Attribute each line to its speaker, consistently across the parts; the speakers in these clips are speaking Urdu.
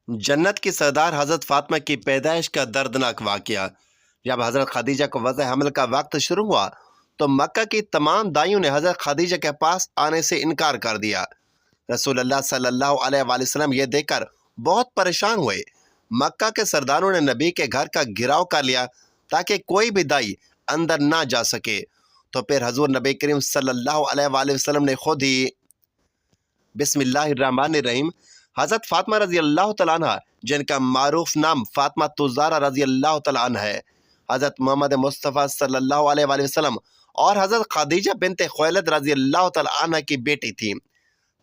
Speaker 1: جنت کی سردار حضرت فاطمہ کی پیدائش کا دردناک واقعہ۔ جب حضرت خدیجہ کو وضع حمل کا وقت شروع ہوا تو مکہ کی تمام دائیوں نے حضرت خدیجہ کے پاس آنے سے انکار کر دیا۔ رسول اللہ صلی اللہ علیہ وآلہ وسلم یہ دیکھ کر بہت پریشان ہوئے۔ مکہ کے سرداروں نے نبی کے گھر کا گھیراؤ کر لیا تاکہ کوئی بھی دائی اندر نہ جا سکے۔ تو پھر حضور نبی کریم صلی اللہ علیہ وآلہ وسلم نے خود ہی بسم اللہ الرحمن الرحیم حضرت فاطمہ رضی اللہ تعالیٰ عنہ، جن کا معروف نام فاطمہ الزہرا رضی اللہ تعالیٰ عنہ ہے، حضرت محمد مصطفیٰ صلی اللہ علیہ وآلہ وسلم اور حضرت خدیجہ بنت خویلد رضی اللہ تعالیٰ عنہ کی بیٹی تھی۔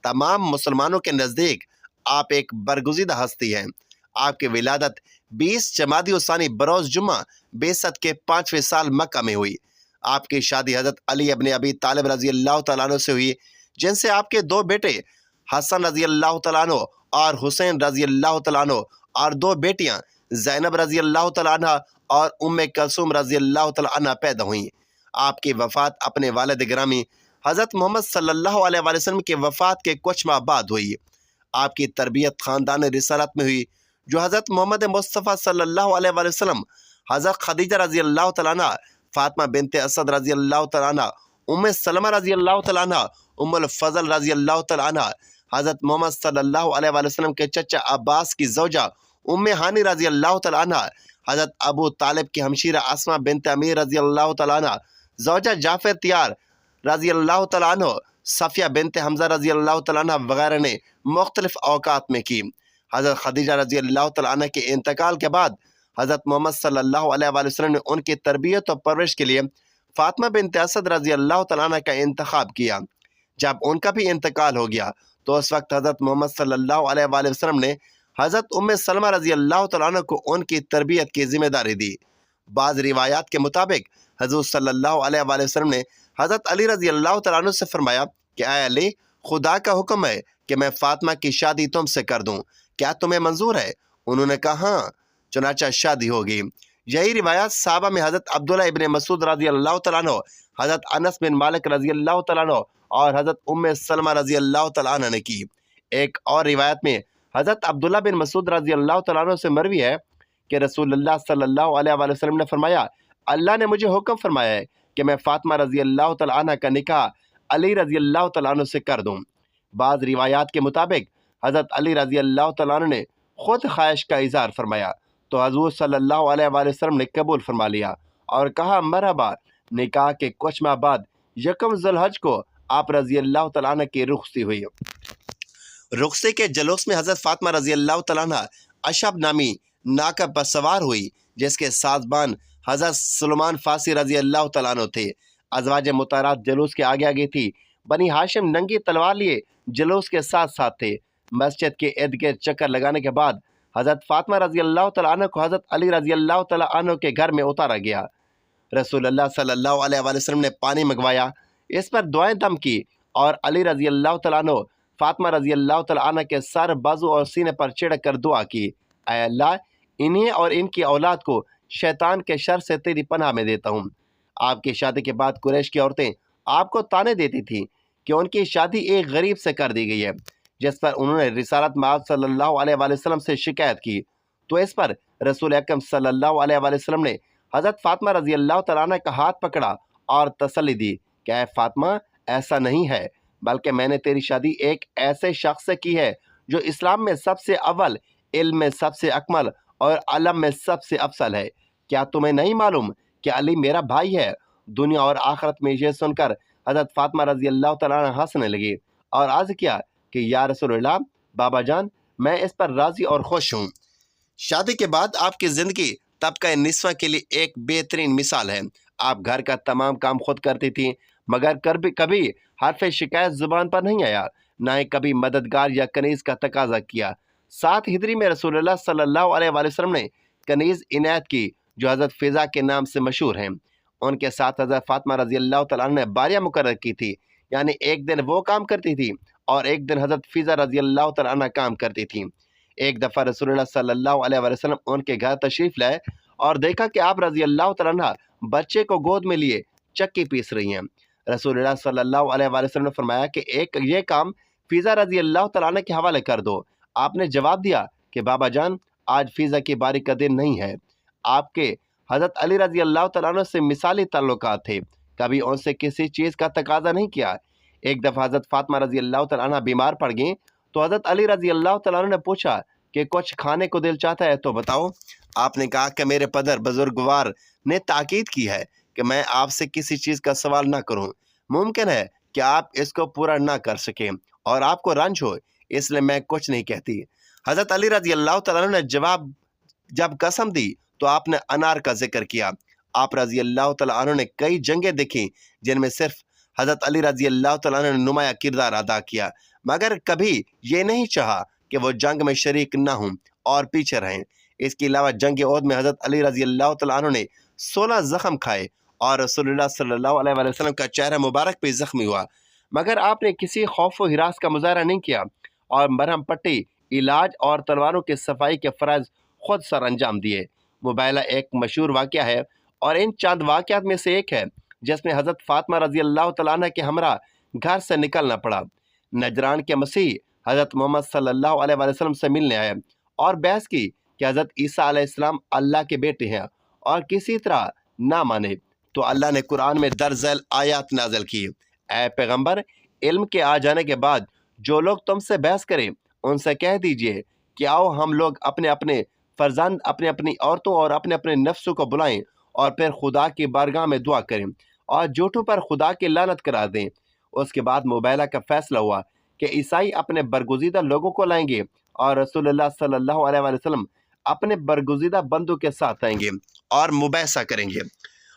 Speaker 1: تمام مسلمانوں کے نزدیک آپ ایک برگزیدہ ہستی ہیں۔ آپ کی ولادت 20 جمادی الثانی بروز جمعہ بعثت کے 5ویں سال مکہ میں ہوئی۔ آپ کی شادی حضرت علی ابن ابی طالب رضی اللہ تعالیٰ عنہ سے ہوئی، جن سے آپ کے 2 بیٹے حسن رضی اللہ تعالیٰ عنہ اور حسین رضی اللہ تعالیٰ عنہ اور 2 بیٹیاں زینب رضی اللہ تعالیٰ عنہ اور ام کلثوم رضی اللہ تعالیٰ عنہ پیدا ہوئیں۔ آپ کی وفات اپنے والد گرامی حضرت محمد صلی اللہ علیہ وآلہ وسلم کی وفات کے کچھ ماہ بعد ہوئی۔ آپ کی تربیت خاندان رسالت میں ہوئی، جو حضرت محمد مصطفیٰ صلی اللہ علیہ وآلہ وسلم، حضرت خدیجہ رضی اللہ تعالیٰ عنہ، فاطمہ بنت اسد رضی اللہ تعالیٰ عنہ، ام سلمہ رضی اللہ تعالیٰ عنہ، ام الفضل رضی اللہ تعالیٰ عنہ، حضرت محمد صلی اللہ علیہ وآلہ وسلم کے چچا عباس کی زوجہ ام ہانی رضی اللہ تعالیٰ عنہ، حضرت ابو طالب کی ہمشیرہ اسماء بنت امیر رضی اللہ تعالیٰ عنہ، زوجہ جعفر تیار رضی اللہ تعالیٰ عنہ، صفیہ بنت حمزہ رضی اللہ تعالیٰ عنہ وغیرہ نے مختلف اوقات میں کی۔ حضرت خدیجہ رضی اللہ تعالیٰ عنہ کے انتقال کے بعد حضرت محمد صلی اللہ علیہ وآلہ وسلم نے ان کی تربیت و پرورش کے لیے فاطمہ بنت اسد رضی اللہ تعالیٰ عنہ کا انتخاب کیا۔ جب ان کا بھی انتقال ہو گیا تو اس وقت حضرت محمد صلی اللہ علیہ وآلہ وسلم نے حضرت ام سلمہ رضی اللہ تعالیٰ عنہ کو ان کی تربیت کی ذمہ داری دی۔ بعض روایات کے مطابق حضور صلی اللہ علیہ وآلہ وسلم نے حضرت علی رضی اللہ تعالیٰ عنہ سے فرمایا کہ اے علی، خدا کا حکم ہے کہ میں فاطمہ کی شادی تم سے کر دوں، کیا تمہیں منظور ہے؟ انہوں نے کہا ہاں، چنانچہ شادی ہوگی۔ یہی روایات صحابہ میں حضرت عبداللہ ابن مسعود رضی اللہ تعالیٰ عنہ، حضرت انس بن مالک رضی اللہ تعالیٰ عنہ اور حضرت ام سلمہ رضی اللہ تعالیٰ عنہ نے کی۔ ایک اور روایت میں حضرت عبداللہ بن مسعود رضی اللہ تعالیٰ عنہ سے مروی ہے کہ رسول اللہ صلی اللہ علیہ وآلہ وسلم نے فرمایا، اللہ نے مجھے حکم فرمایا ہے کہ میں فاطمہ رضی اللہ تعالیٰ عنہ کا نکاح علی رضی اللہ تعالیٰ عنہ سے کر دوں۔ بعض روایات کے مطابق حضرت علی رضی اللہ تعالیٰ عنہ نے خود خواہش کا اظہار فرمایا تو حضور صلی اللہ علیہ وآلہ وسلم نے قبول فرما لیا اور کہا مرحبا۔ نکاح کے کچھ ماہ بعد یکم ذی الحج کو آپ رضی اللہ تعالیٰ عنہ کی رخصتی ہوئی۔ رخصتی کے جلوس میں حضرت فاطمہ رضی اللہ تعالیٰ عنہ اشب نامی ناقہ پر سوار ہوئی، جس کے سازبان حضرت سلمان فارسی رضی اللہ تعالیٰ عنہ تھے۔ ازواج مطہرات جلوس کے آگے آگے تھی۔ بنی ہاشم ننگی تلوار لیے جلوس کے ساتھ ساتھ تھے۔ مسجد کے ارد گرد چکر لگانے کے بعد حضرت فاطمہ رضی اللہ تعالیٰ عنہ کو حضرت علی رضی اللہ تعالیٰ عنہ کے گھر میں اتارا گیا۔ رسول اللہ صلی اللہ علیہ وآلہ وسلم نے پانی منگوایا، اس پر دعائیں دم کی اور علی رضی اللہ تعالیٰ عنہ فاطمہ رضی اللہ تعالیٰ عنہ کے سر، بازو اور سینے پر چھڑک کر دعا کی، اے اللہ، انہیں اور ان کی اولاد کو شیطان کے شر سے تیری پناہ میں دیتا ہوں۔ آپ کی شادی کے بعد قریش کی عورتیں آپ کو طعنے دیتی تھیں کہ ان کی شادی ایک غریب سے کر دی گئی ہے، جس پر انہوں نے رسالت مآب صلی اللہ علیہ وآلہ وسلم سے شکایت کی تو اس پر رسول اکرم صلی اللہ علیہ وآلہ وسلم نے حضرت فاطمہ رضی اللہ تعالیٰ عنہ کا ہاتھ پکڑا اور تسلی دی کہ اے فاطمہ، ایسا نہیں ہے، بلکہ میں نے تیری شادی ایک ایسے شخص سے کی ہے جو اسلام میں سب سے اول، علم میں سب سے اکمل اور علم میں سب سے افضل ہے۔ کیا تمہیں نہیں معلوم کہ علی میرا بھائی ہے؟ دنیا اور آخرت میں یہ سن کر حضرت فاطمہ رضی اللہ تعالیٰ عنہ ہنسنے لگی اور عرض کیا کہ یا رسول اللہ، بابا جان، میں اس پر راضی اور خوش ہوں۔ شادی کے بعد آپ کی زندگی طبقہ نسواں کے لیے ایک بہترین مثال ہے۔ آپ گھر کا تمام کام خود کرتی تھیں، مگر کبھی حرف شکایت زبان پر نہیں آیا، نہ ہی کبھی مددگار یا کنیز کا تقاضا کیا۔ 7 ہجری میں رسول اللہ صلی اللہ علیہ وآلہ وسلم نے کنیز عنایت کی، جو حضرت فضا کے نام سے مشہور ہیں۔ ان کے ساتھ حضرت فاطمہ رضی اللہ تعالیٰ عنہ نے باریاں مقرر کی تھی، یعنی ایک دن وہ کام کرتی تھی اور ایک دن حضرت فضا رضی اللہ تعالیٰ عنہ کام کرتی تھیں۔ ایک دفعہ رسول اللہ صلی اللہ علیہ وآلہ وسلم ان کے گھر تشریف لائے اور دیکھا کہ آپ رضی اللہ تعالیٰ عنہ بچے کو گود میں لیے چکی پیس رہی ہیں۔ رسول اللہ صلی اللہ علیہ وآلہ وسلم نے فرمایا کہ یہ کام فضا رضی اللہ تعالیٰ عنہ کے حوالے کر دو۔ آپ نے جواب دیا کہ بابا جان آج فیضا کی باری کا دن نہیں ہے۔ آپ کے حضرت علی رضی اللہ تعالیٰ عنہ سے مثالی تعلقات تھے، کبھی ان سے کسی چیز کا تقاضا نہیں کیا۔ ایک دفعہ حضرت فاطمہ رضی اللہ تعالیٰ عنہ بیمار پڑ گئیں تو حضرت علی رضی اللہ تعالیٰ عنہ نے پوچھا کہ کچھ کھانے کو دل چاہتا ہے تو بتاؤ۔ آپ نے کہا کہ میرے پدر بزرگوار نے تاکید کی ہے کہ میں آپ سے کسی چیز کا سوال نہ کروں، ممکن ہے کہ آپ اس کو پورا نہ کر سکیں اور آپ کو رنج ہو، اس لیے میں کچھ نہیں کہتی۔ حضرت علی رضی اللہ تعالیٰ عنہ نے جب قسم دی تو آپ نے انار کا ذکر کیا۔ آپ رضی اللہ تعالیٰ عنہ نے کئی جنگیں دیکھی جن میں صرف حضرت علی رضی اللہ تعالیٰ عنہ نے نمایاں کردار ادا کیا، مگر کبھی یہ نہیں چاہا کہ وہ جنگ میں شریک نہ ہوں اور پیچھے رہیں۔ اس کے علاوہ جنگ احد میں حضرت علی رضی اللہ تعالیٰ عنہ نے 16 زخم کھائے اور رسول اللہ صلی اللہ علیہ وآلہ وسلم کا چہرہ مبارک بھی زخمی ہوا، مگر آپ نے کسی خوف و ہراس کا مظاہرہ نہیں کیا اور مرہم پٹی، علاج اور تلواروں کی صفائی کے فرائض خود سر انجام دیے۔ مباہلہ ایک مشہور واقعہ ہے اور ان چند واقعات میں سے ایک ہے جس میں حضرت فاطمہ رضی اللہ تعالیٰ عنہ کے ہمراہ گھر سے نکلنا پڑا۔ نجران کے مسیح حضرت محمد صلی اللہ علیہ وآلہ وسلم سے ملنے آئے اور بحث کی کہ حضرت عیسیٰ علیہ السلام اللہ کے بیٹے ہیں اور کسی طرح نہ مانے تو اللہ نے قرآن میں درج ذیل آیات نازل کی: اے پیغمبر، علم کے آ جانے کے بعد جو لوگ تم سے بحث کریں ان سے کہہ دیجئے کہ آؤ ہم لوگ اپنے اپنے فرزند، اپنی اپنی عورتوں اور اپنے اپنے نفسوں کو بلائیں اور پھر خدا کی بارگاہ میں دعا کریں اور جھوٹوں پر خدا کی لعنت کرا دیں۔ اس کے بعد مباہلہ کا فیصلہ ہوا کہ عیسائی اپنے برگزیدہ لوگوں کو لائیں گے اور رسول اللہ صلی اللہ علیہ وآلہ وسلم اپنے برگزیدہ بندوں کے ساتھ آئیں گے اور مباحثہ کریں گے،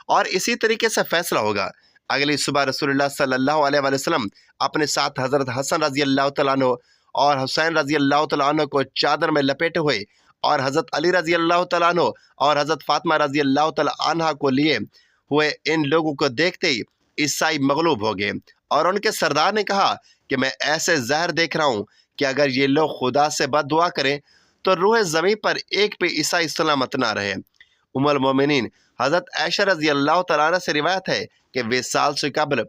Speaker 1: اور اسی طریقے سے فیصلہ ہوگا۔ اگلی صبح رسول اللہ صلی اللہ علیہ وآلہ وسلم اپنے ساتھ حضرت حسن رضی اللہ تعالیٰ عنہ اور حسین رضی اللہ تعالیٰ عنہ کو چادر میں لپیٹے ہوئے اور حضرت علی رضی اللہ تعالیٰ عنہ اور حضرت فاطمہ رضی اللہ تعالیٰ عنہ کو لیے ہوئے ان لوگوں کو دیکھتے ہی عیسائی مغلوب ہو گئے اور ان کے سردار نے کہا کہ میں ایسے زہر دیکھ رہا ہوں کہ اگر یہ لوگ خدا سے بد دعا کریں تو روح زمین پر ایک بھی عیسائی سلامت نہ رہے۔ ام المومنین حضرت عائشہ رضی اللہ تعالیٰ عنہ سے روایت ہے کہ وصال سے قبل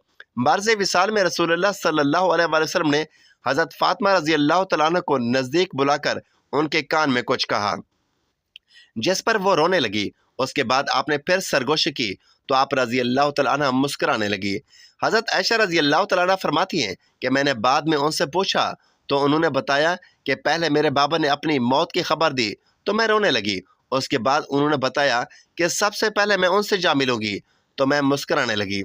Speaker 1: مرض وصال میں رسول اللہ صلی اللہ علیہ وآلہ وسلم نے حضرت فاطمہ رضی اللہ تعالیٰ عنہ کو نزدیک بلا کر ان کے کان میں کچھ کہا جس پر وہ رونے لگی۔ اس کے بعد آپ نے پھر سرگوشی کی تو آپ رضی اللہ تعالیٰ عنہ مسکرانے لگی۔ حضرت عائشہ رضی اللہ تعالیٰ عنہ فرماتی ہیں کہ میں نے بعد میں ان سے پوچھا تو انہوں نے بتایا کہ پہلے میرے بابا نے اپنی موت کی خبر دی تو میں رونے لگی، اس کے بعد انہوں نے بتایا کہ سب سے پہلے میں ان سے جا ملوں گی تو میں مسکرانے لگی۔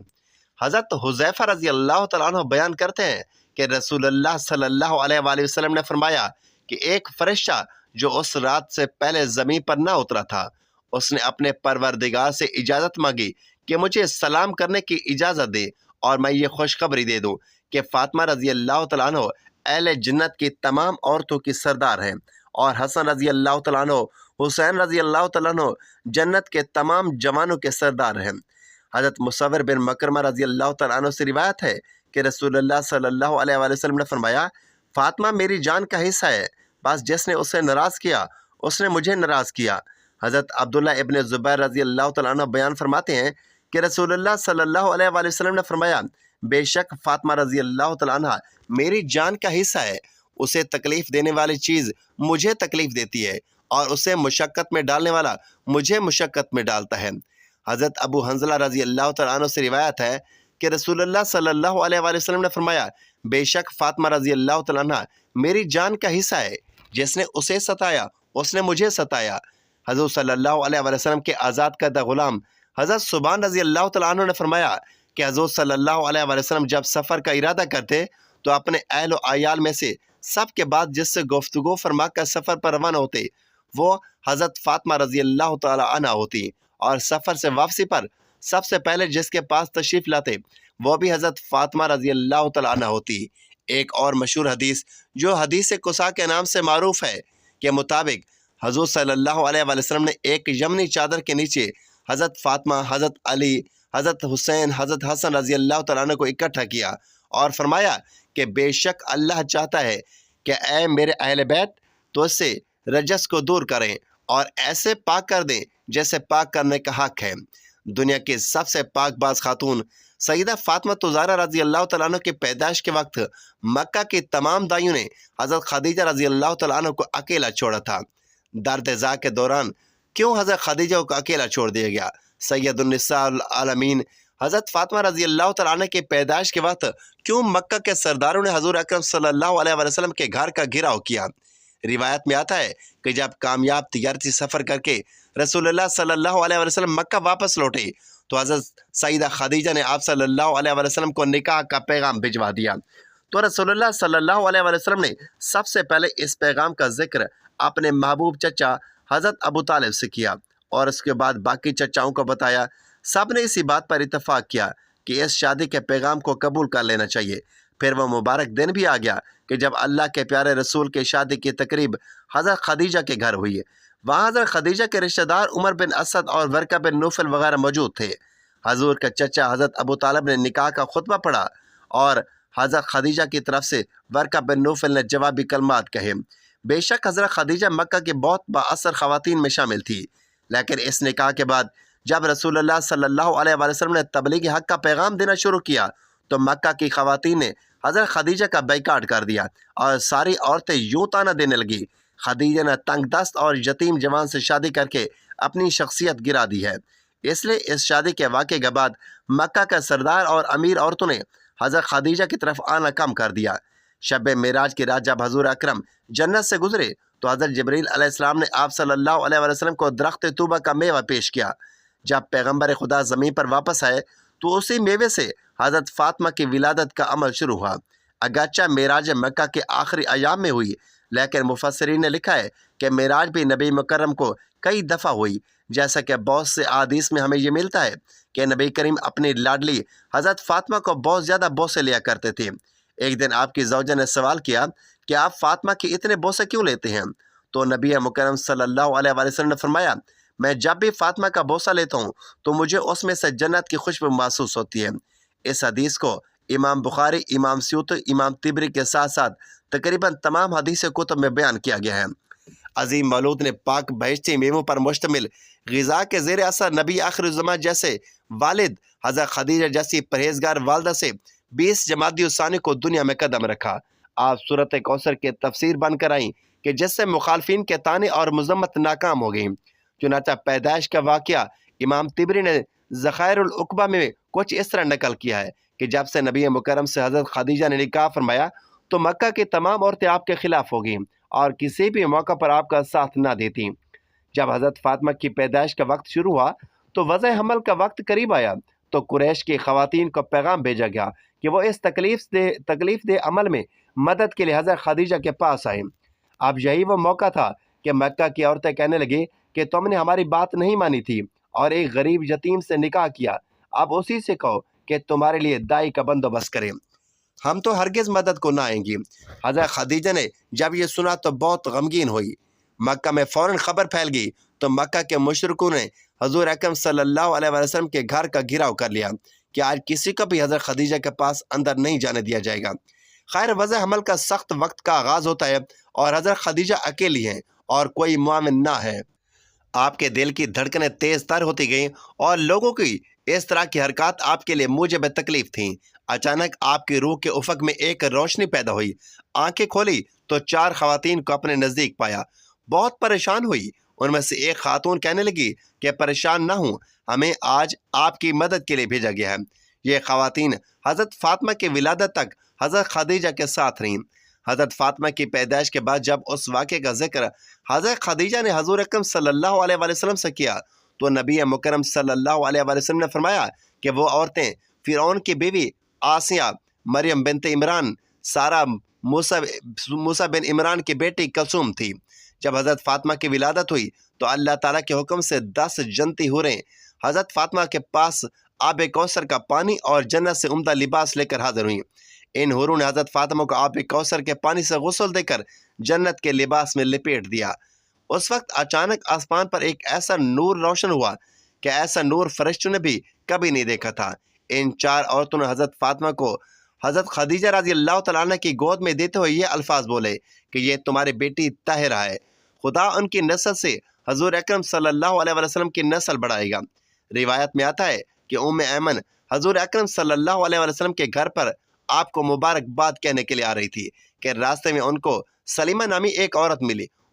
Speaker 1: حضرت حذیفہ رضی اللہ تعالیٰ عنہ بیان کرتے ہیں کہ رسول اللہ صلی اللہ علیہ وآلہ وسلم نے فرمایا کہ ایک فرشتہ جو اس رات سے پہلے زمین پر نہ اترا تھا، اس نے اپنے پروردگار سے اجازت مانگی کہ مجھے سلام کرنے کی اجازت دے اور میں یہ خوشخبری دے دوں کہ فاطمہ رضی اللہ تعالیٰ عنہ اہل جنت کی تمام عورتوں کی سردار ہیں اور حسن رضی اللہ تعالیٰ عنہ، حسین رضی اللہ تعالیٰ عنہ جنت کے تمام جوانوں کے سردار ہیں۔ حضرت مصور بن مکرمہ رضی اللہ تعالیٰ عنہ سے روایت ہے کہ رسول اللہ صلی اللہ علیہ وآلہ وسلم نے فرمایا فاطمہ میری جان کا حصہ ہے، بس جس نے اسے ناراض کیا اس نے مجھے ناراض کیا۔ حضرت عبداللہ ابن زبیر رضی اللہ تعالیٰ عنہ بیان فرماتے ہیں کہ رسول اللہ صلی اللہ علیہ وآلہ وسلم نے فرمایا بے شک فاطمہ رضی اللہ تعالیٰ عنہ میری جان کا حصہ ہے، اسے تکلیف دینے والی چیز مجھے تکلیف دیتی ہے اور اسے مشقت میں ڈالنے والا مجھے مشقت میں ڈالتا ہے۔ حضرت ابو حنظلہ رضی اللہ تعالیٰ عنہ سے روایت ہے کہ رسول اللہ صلی اللہ علیہ وآلہ وسلم نے فرمایا بے شک فاطمہ رضی اللہ تعالیٰ عنہ میری جان کا حصہ ہے، جس نے اسے ستایا اس نے مجھے ستایا۔ حضور صلی اللہ علیہ وآلہ وسلم کے آزاد کردہ غلام حضرت ثوبان رضی اللہ تعالیٰ عنہ نے فرمایا کہ حضور صلی اللہ علیہ وآلہ وسلم جب سفر کا ارادہ کرتے تو اپنے اہل و عیال میں سے سب کے بعد جس سے گفتگو فرما کر سفر پر روانہ ہوتے وہ حضرت فاطمہ رضی اللہ تعالیٰ عنہ ہوتی، اور سفر سے واپسی پر سب سے پہلے جس کے پاس تشریف لاتے وہ بھی حضرت فاطمہ رضی اللہ تعالیٰ عنہ ہوتی۔ ایک اور مشہور حدیث جو حدیث قصا کے نام سے معروف ہے کے مطابق حضور صلی اللہ علیہ وآلہ وسلم نے ایک یمنی چادر کے نیچے حضرت فاطمہ، حضرت علی، حضرت حسین، حضرت حسن رضی اللہ تعالیٰ عنہ کو اکٹھا کیا اور فرمایا کہ بے شک اللہ چاہتا ہے کہ اے میرے اہل بیت تو اس سے رجس کو دور کریں اور ایسے پاک کر دیں جیسے پاک کرنے کا حق ہے۔ دنیا کی سب سے پاک باز خاتون سیدہ فاطمہ الزہرا رضی اللہ تعالیٰ عنہ کی پیدائش کے وقت مکہ کی تمام دائیوں نے حضرت خدیجہ رضی اللہ تعالیٰ عنہ کو اکیلا چھوڑا تھا۔ درد ذا کے دوران کیوں حضرت خدیجہ کو اکیلا چھوڑ دیا گیا؟ سید النساء العالمین حضرت فاطمہ رضی اللہ تعالیٰ عنہ کی پیدائش کے وقت کیوں مکہ کے سرداروں نے حضور اکرم صلی اللہ علیہ وسلم کے گھر کا گھیراؤ کیا؟ روایت میں آتا ہے کہ جب کامیاب تجارتی سفر کر کے رسول اللہ صلی اللہ علیہ وسلم مکہ واپس لوٹے تو حضرت سیدہ خدیجہ نے آپ صلی اللہ علیہ وسلم کو نکاح کا پیغام بھجوا دیا۔ تو رسول اللہ صلی اللہ علیہ وسلم نے سب سے پہلے اس پیغام کا ذکر اپنے محبوب چچا حضرت ابو طالب سے کیا اور اس کے بعد باقی چچاؤں کو بتایا۔ سب نے اسی بات پر اتفاق کیا کہ اس شادی کے پیغام کو قبول کر لینا چاہیے۔ پھر وہ مبارک دن بھی آ گیا کہ جب اللہ کے پیارے رسول کی شادی کی تقریب حضرت خدیجہ کے گھر ہوئی۔ وہاں حضرت خدیجہ کے رشتہ دار عمر بن اسد اور ورقہ بن نوفل وغیرہ موجود تھے۔ حضور کا چچا حضرت ابو طالب نے نکاح کا خطبہ پڑھا اور حضرت خدیجہ کی طرف سے ورقہ بن نوفل نے جوابی کلمات کہے۔ بے شک حضرت خدیجہ مکہ کی بہت با اثر خواتین میں شامل تھی، لیکن اس نکاح کے بعد جب رسول اللہ صلی اللہ علیہ وسلم نے تبلیغ حق کا پیغام دینا شروع کیا تو مکہ کی خواتین نے حضرت خدیجہ کا بائیکاٹ کر دیا اور ساری عورتیں یوں طعنہ دینے لگی، خدیجہ نے تنگ دست اور یتیم جوان سے شادی کر کے اپنی شخصیت گرا دی ہے۔ اس لیے اس شادی کے واقعے کے بعد مکہ کا سردار اور امیر عورتوں نے حضرت خدیجہ کی طرف آنا کم کر دیا۔ شب معراج کی رات جب حضور اکرم جنت سے گزرے تو حضرت جبریل علیہ السلام نے آپ صلی اللہ علیہ وسلم کو درخت طوبہ کا میوہ پیش کیا۔ جب پیغمبر خدا زمین پر واپس آئے تو اسی میوے سے حضرت فاطمہ کی ولادت کا عمل شروع ہوا۔ اگرچہ معراج مکہ کے آخری ایام میں ہوئی، لیکن مفسرین نے لکھا ہے کہ معراج بھی نبی مکرم کو کئی دفعہ ہوئی، جیسا کہ بہت سے احادیث میں ہمیں یہ ملتا ہے کہ نبی کریم اپنی لاڈلی حضرت فاطمہ کو بہت زیادہ بوسے لیا کرتے تھے۔ ایک دن آپ کی زوجہ نے سوال کیا کہ آپ فاطمہ کے اتنے بوسے کیوں لیتے ہیں؟ تو نبی مکرم صلی اللہ علیہ وسلم نے فرمایا، میں جب بھی فاطمہ کا بوسہ لیتا ہوں تو مجھے اس میں سے جنت کی خوشبو محسوس ہوتی ہے۔ اس حدیث کو امام بخاری، امام سیوطی، امام طبری کے ساتھ ساتھ تقریباً تمام حدیث کتب میں بیان کیا گیا ہے۔ عظیم مولود نے پاک بہشتی میووں پر مشتمل غذا کے زیر اثر نبی آخر الزمان جیسے والد حضرت خدیجہ جیسی پرہیزگار والدہ سے 20 جمادی الثانی کو دنیا میں قدم رکھا۔ آپ صورت کوثر کے تفسیر بن کر آئیں کہ جس سے مخالفین کے طعنے اور مذمت ناکام ہو گئیں۔ چنانچہ پیدائش کا واقعہ امام طبری نے ذخائر العقبہ میں کچھ اس طرح نقل کیا ہے کہ جب سے نبی مکرم سے حضرت خدیجہ نے نکاح فرمایا تو مکہ کی تمام عورتیں آپ کے خلاف ہو گئیں اور کسی بھی موقع پر آپ کا ساتھ نہ دیتیں۔ جب حضرت فاطمہ کی پیدائش کا وقت شروع ہوا تو وضع حمل کا وقت قریب آیا تو قریش کی خواتین کو پیغام بھیجا گیا کہ وہ اس تکلیف دہ عمل میں مدد کے لیے حضرت خدیجہ کے پاس آئیں۔ اب یہی وہ موقع تھا کہ مکہ کی عورتیں کہنے لگیں کہ تم نے ہماری بات نہیں مانی تھی اور ایک غریب یتیم سے نکاح کیا، اب اسی سے کہو کہ تمہارے لیے دائی کا بندوبست کریں، ہم تو ہرگز مدد کو نہ آئیں گی۔ حضرت خدیجہ نے جب یہ سنا تو بہت غمگین ہوئی۔ مکہ میں فوراً خبر پھیل گئی تو مکہ کے مشرکوں نے حضور اکرم صلی اللہ علیہ وسلم کے گھر کا گھیراؤ کر لیا کہ آج کسی کو بھی حضرت خدیجہ کے پاس اندر نہیں جانے دیا جائے گا۔ خیر وضع حمل کا سخت وقت کا آغاز ہوتا ہے اور حضرت خدیجہ اکیلی ہیں اور کوئی معاون نہ ہے۔ آپ کے دل کی دھڑکنیں تیز تر ہوتی گئیں اور لوگوں کی اس طرح کی حرکات آپ کے لیے موجب تکلیف تھیں۔ اچانک آپ کی روح کے افق میں ایک روشنی پیدا ہوئی، آنکھیں کھولی تو 4 خواتین کو اپنے نزدیک پایا۔ بہت پریشان ہوئی۔ ان میں سے ایک خاتون کہنے لگی کہ پریشان نہ ہوں، ہمیں آج آپ کی مدد کے لیے بھیجا گیا ہے۔ یہ خواتین حضرت فاطمہ کی ولادت تک حضرت خدیجہ کے ساتھ رہیں۔ حضرت فاطمہ کی پیدائش کے بعد جب اس واقعے کا ذکر حضرت خدیجہ نے حضور اکرم صلی اللہ علیہ وسلم سے کیا تو نبی مکرم صلی اللہ علیہ وسلم نے فرمایا کہ وہ عورتیں فرعون کی بیوی آسیہ، مریم بنت عمران، سارہ، موسیٰ بن عمران کی بیٹی کلثوم تھی۔ جب حضرت فاطمہ کی ولادت ہوئی تو اللہ تعالیٰ کے حکم سے 10 جنتی حوریں حضرت فاطمہ کے پاس آب کوثر کا پانی اور جنت سے عمدہ لباس لے کر حاضر ہوئیں۔ ان حوروں نے حضرت فاطمہ کو آب کوثر کے پانی سے غسل دے کر جنت کے لباس میں لپیٹ دیا۔ اس وقت اچانک آسمان پر ایک ایسا نور روشن ہوا کہ ایسا نور فرشتوں نے بھی کبھی نہیں دیکھا تھا۔ ان 4 عورتوں نے حضرت فاطمہ کو حضرت خدیجہ رضی اللہ تعالیٰ عنہ کی گود میں دیتے ہوئے یہ الفاظ بولے کہ یہ تمہاری بیٹی طاہرہ ہے، خدا ان کی نسل سے حضور اکرم صلی اللہ علیہ وسلم کی نسل بڑھائے گا۔ روایت میں آتا ہے کہ ام ایمن حضور اکرم صلی اللہ علیہ وسلم کے گھر پر آپ کو مبارکباد کہنے کے لیے آ رہی تھی کہ راستے میں ان کو سلیمہ نامی ایک عورت ملی۔